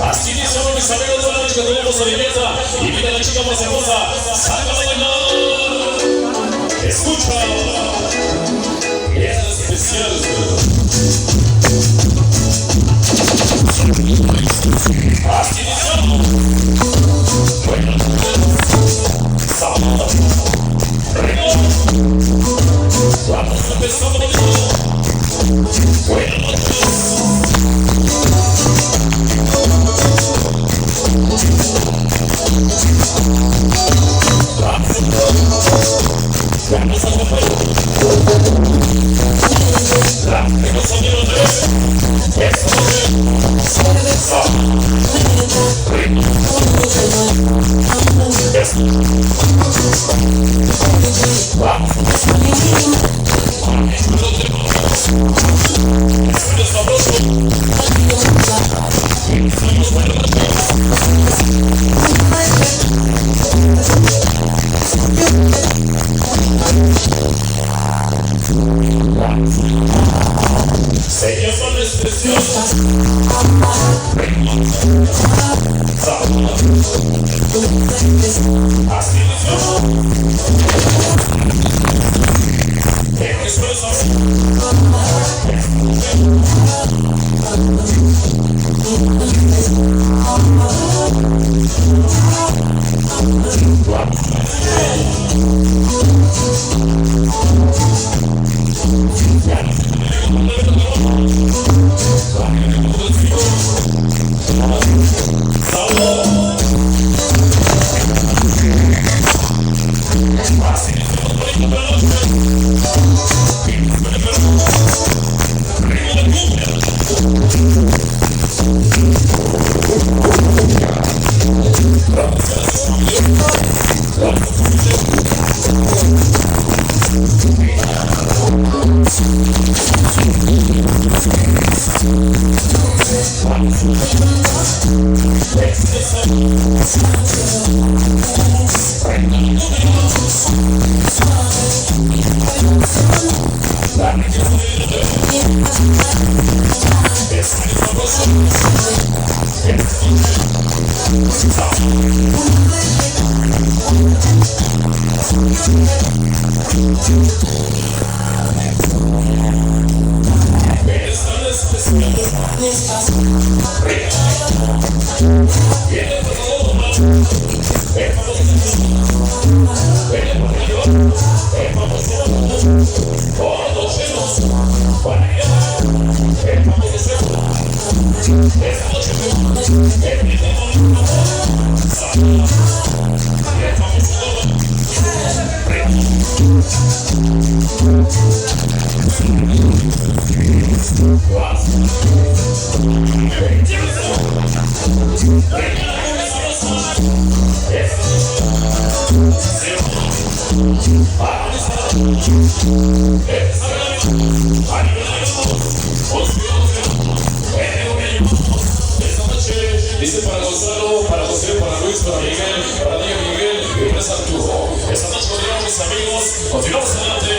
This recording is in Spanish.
Así dice mis amigos de la noche que tenemos a Vivienda y mira la chica más hermosa, salga a bailar. Escucha, es especial. Así dice. Bueno, sábado, vamos a empezar con esto. Buenas noches. Vamos a comer. Vamos a ver. Señor son preciosos. Así dice para Gonzalo, para José, para Luis, para Miguel, para Diego Miguel y para Arturo. Esta noche continuamos, mis amigos, continuamos adelante.